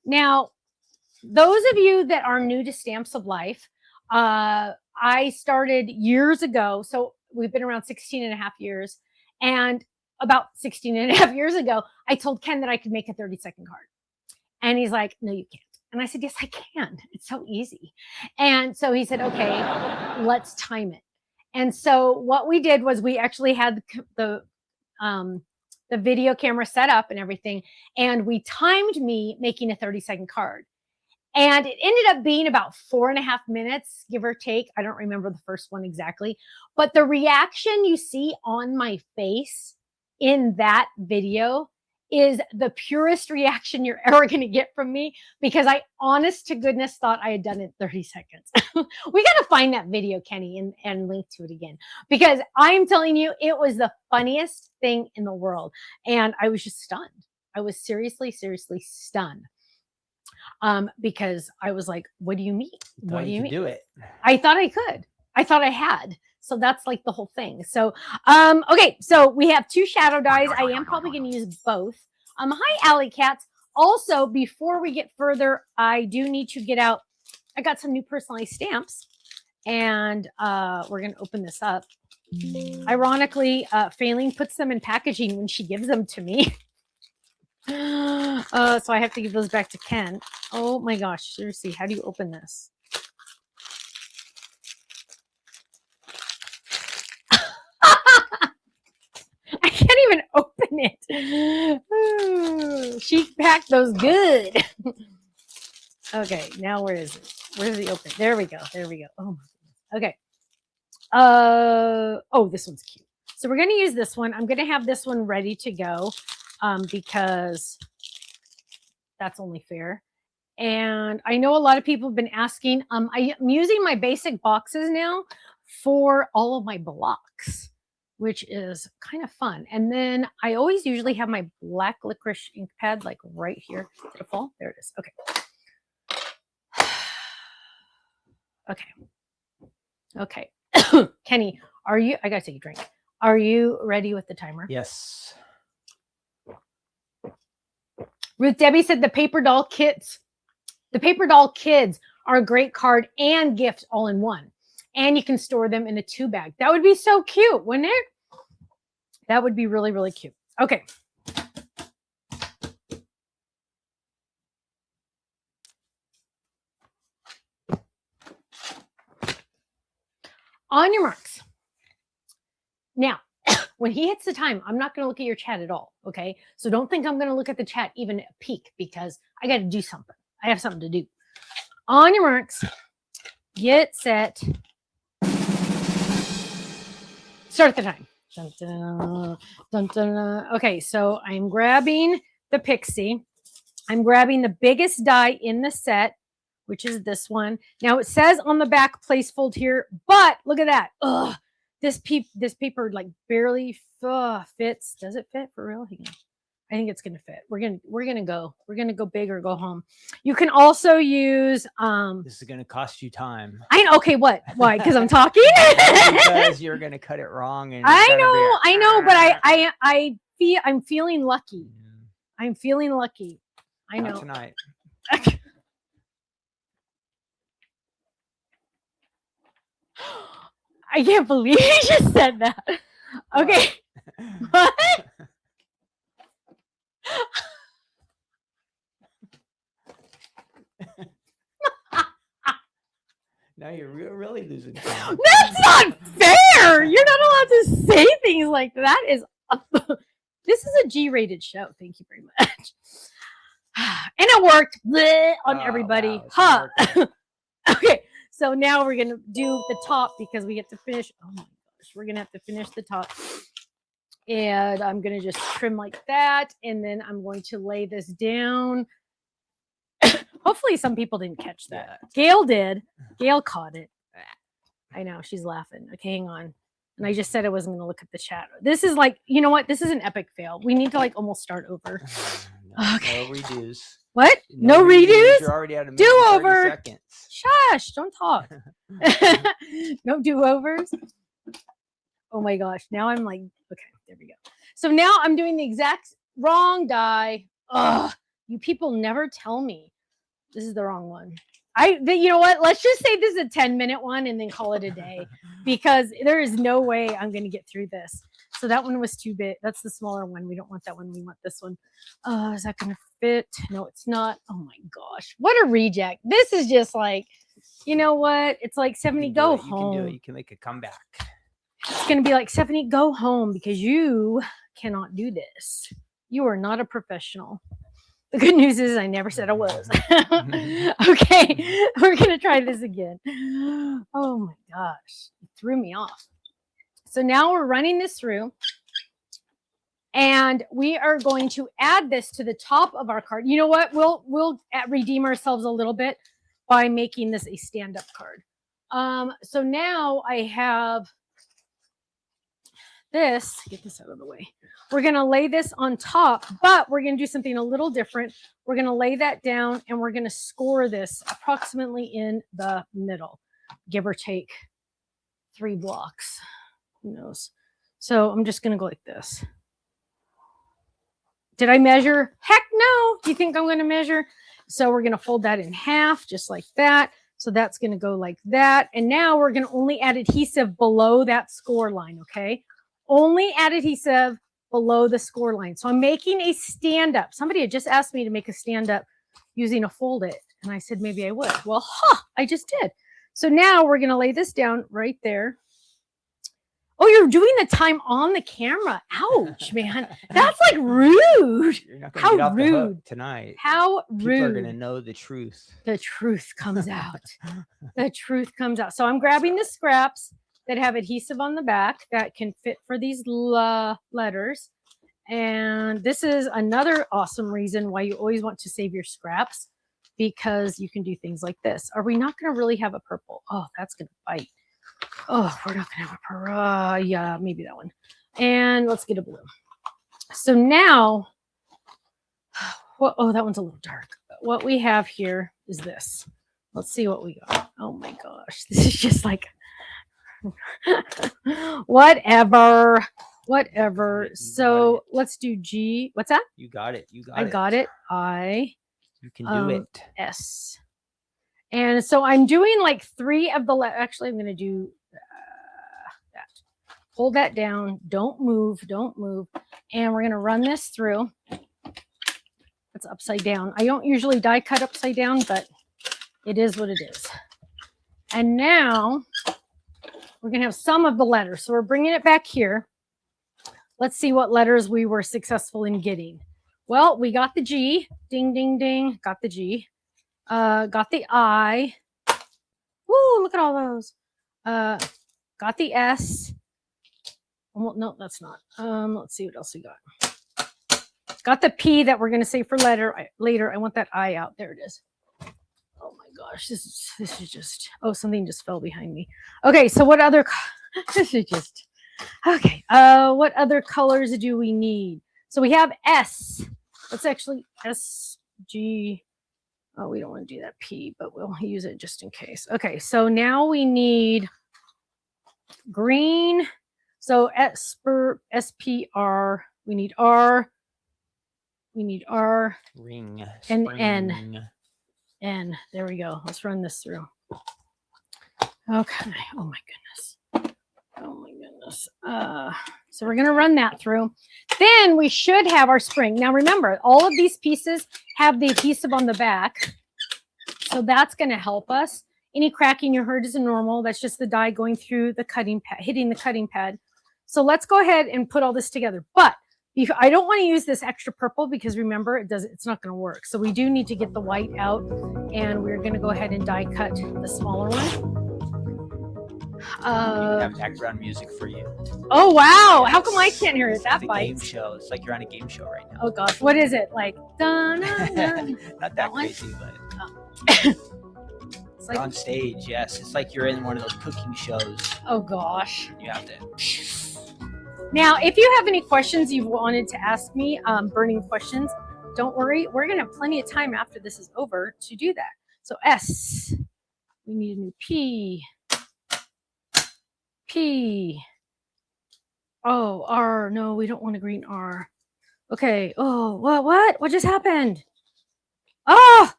Now, those of you that are new to Stamps of Life, I started years ago. So we've been around 16 and a half years. And about 16 and a half years ago, I told Ken that I could make a 30-second card. And he's like, no, you can't. And I said, yes, I can. It's so easy. And so he said, okay, let's time it. And so what we did was we actually had the video camera set up and everything. And we timed me making a 30-second card. And it ended up being about 4.5 minutes, give or take. I don't remember the first one exactly. But the reaction you see on my face in that video is the purest reaction you're ever going to get from me, because I honest to goodness thought I had done it in 30 seconds. We got to find that video, Kenny, and link to it again, because I'm telling you, it was the funniest thing in the world. And I was just stunned. I was seriously, seriously stunned. Because I was like, what do you mean? What do you mean? Do it. I thought I could. I thought I had. So that's like the whole thing. So, okay. So we have 2 shadow dies. I am probably going to use both. Hi, Alley Cats. Also, before we get further, I do need to get out. I got some new personalized stamps, and we're going to open this up. Ironically, Failing puts them in packaging when she gives them to me. So I have to give those back to Ken. Oh my gosh, seriously, how do you open this? I can't even open it. Ooh, she packed those good. Okay, now where is it? Where's the open? There we go. There we go. Oh my goodness. Okay. Oh, this one's cute. So we're going to use this one. I'm going to have this one ready to go. Because that's only fair. And I know a lot of people have been asking, I'm using my basic boxes now for all of my blocks, which is kind of fun. And then I always usually have my black licorice ink pad like right here. Did it fall? There it is. Okay. Okay. Okay. Kenny, I gotta take a drink. Are you ready with the timer? Yes. Ruth Debbie said the paper doll kids are a great card and gift all in one. And you can store them in a 2-bag. That would be so cute, wouldn't it? That would be really, really cute. Okay. On your marks. Now, when he hits the time, I'm not going to look at your chat at all, okay? So don't think I'm going to look at the chat even a peek, because I got to do something. I have something to do. On your marks, get set, start the time. Dun, dun, dun, dun. Okay, so I'm grabbing the Pixie. I'm grabbing the biggest die in the set, which is this one. Now, it says on the back, place fold here, but look at that. Ugh. This paper like barely fits. Does it fit for real? I think it's gonna fit. We're gonna go big or go home. You can also use This is gonna cost you time. I know. Okay, what? Why? Because I'm talking. Because you're gonna cut it wrong. And I know, but I'm feeling lucky. I'm feeling lucky. I know. Not tonight. I can't believe you just said that. Okay. What? Now you're really losing time. That's not fair. You're not allowed to say things like that. This is a G-rated show. Thank you very much. And it worked on everybody. Wow, Okay. So now we're going to do the top, because we get to finish. Oh my gosh. We're going to have to finish the top. And I'm going to just trim like that. And then I'm going to lay this down. Hopefully some people didn't catch that. Gail did. Gail caught it. I know. She's laughing. Okay, hang on. And I just said I wasn't going to look at the chat. This is like, you know what? This is an epic fail. We need to like almost start over. Okay. No redos. What? No redos? You're already at a do-over. Seconds. Shush, don't talk. No do-overs. Oh my gosh. Now I'm like, okay, there we go. So now I'm doing the exact wrong die. Ugh, you people never tell me This is the wrong one. You know what? Let's just say this is a 10-minute one and then call it a day because there is no way I'm going to get through this. So that one was too big. That's the smaller one. We don't want that one. We want this one. Is that going to fit? No, it's not. Oh my gosh. What a reject. This is just like, you know what? It's like, Stephanie, go home. You can do it. You can make a comeback. It's going to be like, Stephanie, go home because you cannot do this. You are not a professional. The good news is I never said I was. Okay, we're going to try this again. Oh my gosh, it threw me off. So now we're running this through and we are going to add this to the top of our card. You know what? We'll redeem ourselves a little bit by making this a stand-up card. So now I have this, get this out of the way. We're going to lay this on top, but we're going to do something a little different. We're going to lay that down and we're going to score this approximately in the middle, give or take 3 blocks. Who knows? So I'm just going to go like this. Did I measure? Heck no. Do you think I'm going to measure? So we're going to fold that in half just like that. So that's going to go like that. And now we're going to only add adhesive below that score line, okay? Only add adhesive below the score line. So I'm making a stand-up. Somebody had just asked me to make a stand-up using a fold it. And I said, maybe I would. Well, I just did. So now we're going to lay this down right there. Oh, you're doing the time on the camera. Ouch, man. That's like rude. You're not going to get off the hook tonight. How rude. People are going to know the truth. The truth comes out. The truth comes out. So I'm grabbing the scraps that have adhesive on the back that can fit for these letters. And this is another awesome reason why you always want to save your scraps, because you can do things like this. Are we not going to really have a purple? Oh, that's going to bite. Oh, we're not going to have a purple. Yeah, maybe that one. And let's get a blue. So now, oh, that one's a little dark. What we have here is this. Let's see what we got. Oh my gosh. This is just like, whatever. So let's do G. What's that? You got it. I got it. You can do it. S. And so I'm doing like 3 of the actually I'm going to do that. Hold that down. Don't move. And we're going to run this through. It's upside down. I don't usually die cut upside down, but it is what it is. And now we're going to have some of the letters. So we're bringing it back here. Let's see what letters we were successful in getting. Well, we got the G. Ding, ding, ding. Got the G. Got the I. Woo, look at all those. Got the S. Well, no, that's not. Let's see what else we got. Got the P that we're going to say for later. I want that I out. There it is. Oh my gosh, this is just, oh, something just fell behind me. Okay, so what other, this is just, okay. What other colors do we need? So we have S. Let's actually S, G. Oh, we don't want to do that P, but we'll use it just in case. Okay, so now we need green. So SPR, we need R. We need R. Ring. And Spring. N. There we go. Let's run this through. Okay. Oh my goodness. So we're going to run that through. Then we should have our spring. Now remember, all of these pieces have the adhesive on the back. So that's going to help us. Any cracking you heard is normal. That's just the die going through the cutting pad, hitting the cutting pad. So let's go ahead and put all this together. But I don't want to use this extra purple because remember, it's not going to work. So we do need to get the white out, and we're going to go ahead and die cut the smaller one. We have background music for you. Oh wow! How come I can't hear it? That game bites. show. It's like you're on a game show right now. Oh gosh, what is it like? Dun, dun, dun. Not that crazy, but It's like, on stage. Yes, it's like you're in one of those cooking shows. oh gosh. You have to. Now, if you have any questions you've wanted to ask me, burning questions, don't worry. We're going to have plenty of time after this is over to do that. So S, we need a new P. P. Oh, R. No, we don't want a green R. Okay. Oh, what just happened? Oh,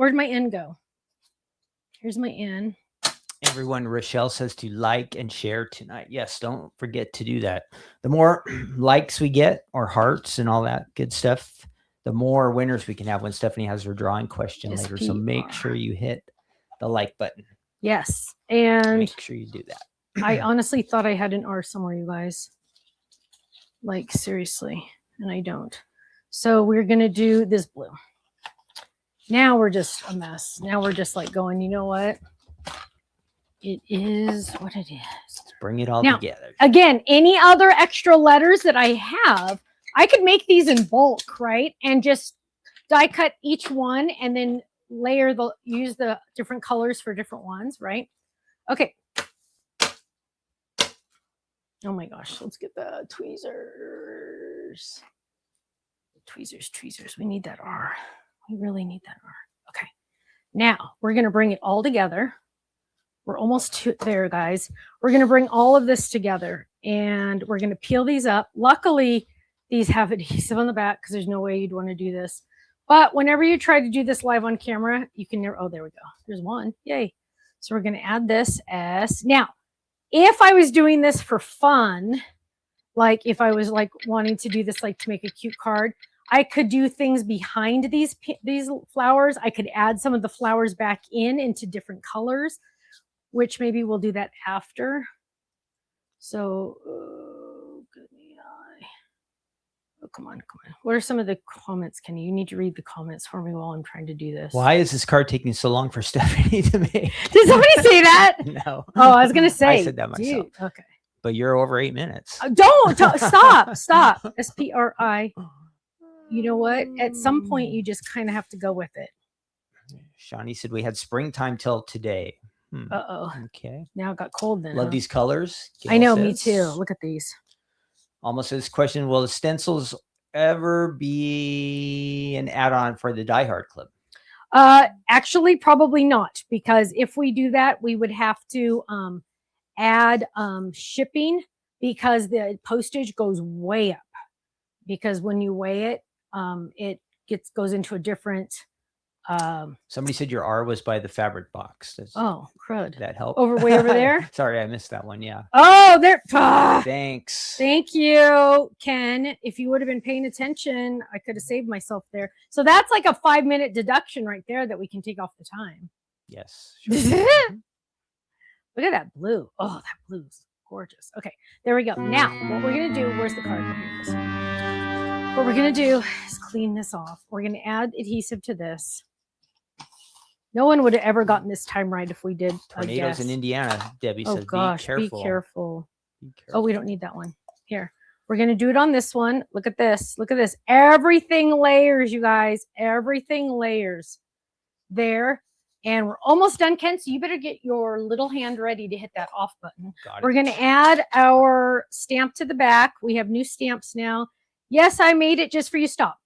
Where'd my N go? Here's my N. Everyone, Rochelle says to like and share tonight. Yes, don't forget to do that. The more likes we get, or hearts and all that good stuff, the more winners we can have when Stephanie has her drawing question later. So make sure you hit the like button. Yes. And make sure you do that. I honestly thought I had an R somewhere, you guys. Like, seriously. And I don't. So we're going to do this blue. Now we're just a mess. Now we're just like going, you know what? It is what it is. Let's bring it all together. Again, any other extra letters that I have, I could make these in bulk, right? And just die cut each one and then use the different colors for different ones, right? Okay. Oh my gosh, let's get the tweezers. Tweezers. We need that R. We really need that R. Okay. Now we're going to bring it all together. We're almost there, guys. We're going to bring all of this together and we're going to peel these up. Luckily, these have adhesive on the back because there's no way you'd want to do this. But whenever you try to do this live on camera, you can never, oh, there we go. There's one. Yay. So we're going to add this S. Now, if I was doing this for fun, like if I was like wanting to do this, like to make a cute card, I could do things behind these flowers. I could add some of the flowers back into different colors, which maybe we'll do that after. So, oh, come on. What are some of the comments, Kenny? You need to read the comments for me while I'm trying to do this. Why is this card taking so long for Stephanie to make? Did somebody say that? No. Oh, I was going to say. I said that myself. Dude, okay. But you're over 8 minutes. Stop. SPRI. You know what? At some point, you just kind of have to go with it. Shawnee said we had springtime till today. Uh-oh. Okay. Now it got cold then. Love these colors. Gail I know, says. me too. Look at these. Almost this question, will the stencils ever be an add-on for the Die Hard Club? Actually, probably not, because if we do that, we would have to add shipping because the postage goes way up. Because when you weigh it, it goes into a different. Somebody said your R was by the fabric box. Oh, crud. That helped. Way over there? Sorry, I missed that one. Yeah. Oh, there. Thanks. Thank you, Ken. If you would have been paying attention, I could have saved myself there. So that's like a 5-minute deduction right there that we can take off the time. Yes. Sure. Look at that blue. Oh, that blue's gorgeous. Okay, there we go. Now, what we're going to do, where's the card? What we're going to do is clean this off. We're going to add adhesive to this. No one would have ever gotten this time right if we did. Tornadoes in Indiana, Debbie says. Gosh, be careful. Be careful. Oh, we don't need that one. Here, we're going to do it on this one. Look at this. Look at this. Everything layers, you guys. Everything layers there. And we're almost done, Ken. So you better get your little hand ready to hit that off button. We're going to add our stamp to the back. We have new stamps now. Yes, I made it just for you. Stop.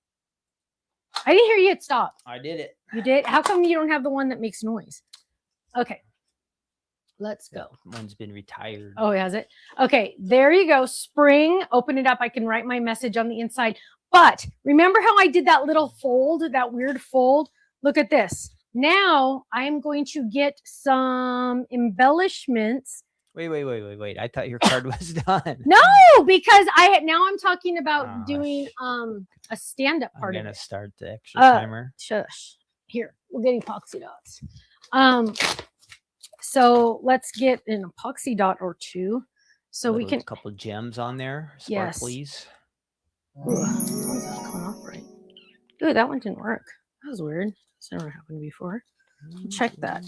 I didn't hear you hit stop. I did it. You did? How come you don't have the one that makes noise? Okay. Let's go. One's been retired. Oh, has it? Okay, there you go. Spring. Open it up. I can write my message on the inside. But remember how I did that little fold, that weird fold? Look at this. Now I'm going to get some embellishments. Wait. I thought your card was done. No, because now I'm talking about doing a stand-up part. I'm gonna start the extra timer. Shush. Here, we'll get epoxy dots. So let's get an epoxy dot or two. So we can a couple gems on there. Sparklies. Yes. Ooh, coming off right. Ooh, that one didn't work. That was weird. It's never happened before. Check that.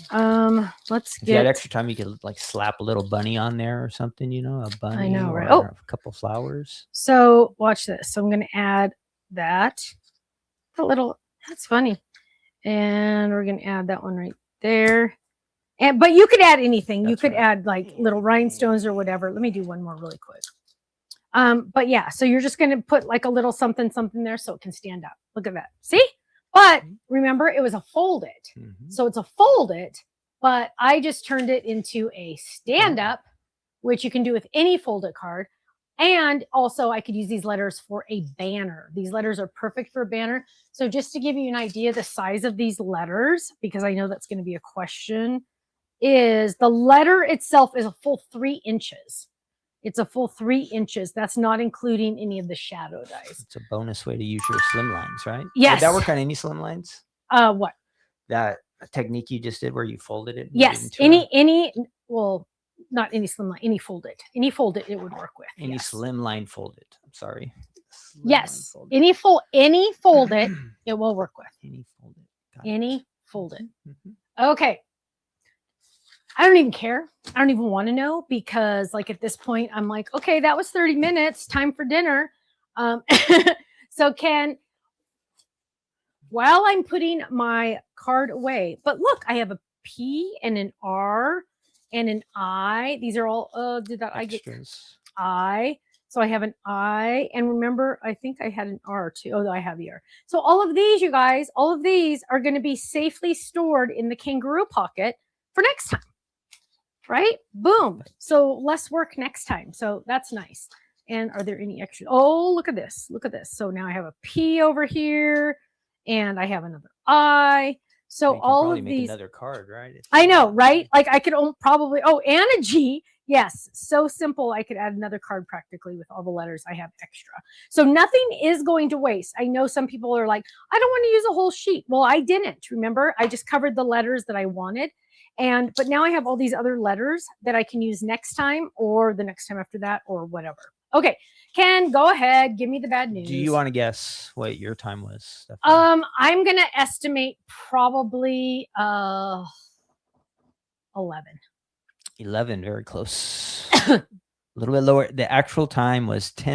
Let's get. If you had extra time, you could like slap a little bunny on there or something, you know, a bunny. I know, right? Oh, a couple flowers. So watch this. So I'm going to add that. That's funny. And we're going to add that one right there. But you could add anything. You could add like little rhinestones or whatever. Let me do one more really quick. But yeah, so you're just going to put like a little something there so it can stand up. Look at that. See? But remember, it was a fold it. So it's a fold it, but I just turned it into a stand up, which you can do with any folded card. And also I could use these letters for a banner. These letters are perfect for a banner. So just to give you an idea, the size of these letters, because I know that's going to be a question, is the letter itself is a full 3 inches. It's a full 3 inches. That's not including any of the shadow dies. It's a bonus way to use your slim lines, right? Yes. Would that work on any slim lines? What? That technique you just did where you folded it? Yes. Any, well, not any slim line, any folded. Any folded it would work with. Any yes. slim line folded. I'm sorry. Slim yes. folded. Any folded it will work with. Any folded. Got Any it. folded. Mhm. Okay. I don't even care. I don't even want to know because, like, at this point, I'm like, okay, that was 30 minutes. Time for dinner. So, Ken, while I'm putting my card away, but look, I have a P and an R and an I. These are all, did that I get Extras. I? So I have an I. And remember, I think I had an R too. Oh, I have the R. So all of these, you guys, all of these are going to be safely stored in the kangaroo pocket for next time. Right? Boom. So less work next time. So that's nice. And are there any extra? Oh, look at this. Look at this. So now I have a P over here and I have another I. So You can all probably of make these. another card, right? I know, right? Like I could probably, and a G. Yes. So simple. I could add another card practically with all the letters I have extra. So nothing is going to waste. I know some people are like, I don't want to use a whole sheet. Well, I didn't. Remember, I just covered the letters that I wanted. But now I have all these other letters that I can use next time or the next time after that or whatever. Okay, Ken, go ahead. Give me the bad news. Do you want to guess what your time was, Stephanie? I'm going to estimate probably 11. 11, very close. A little bit lower. The actual time was 10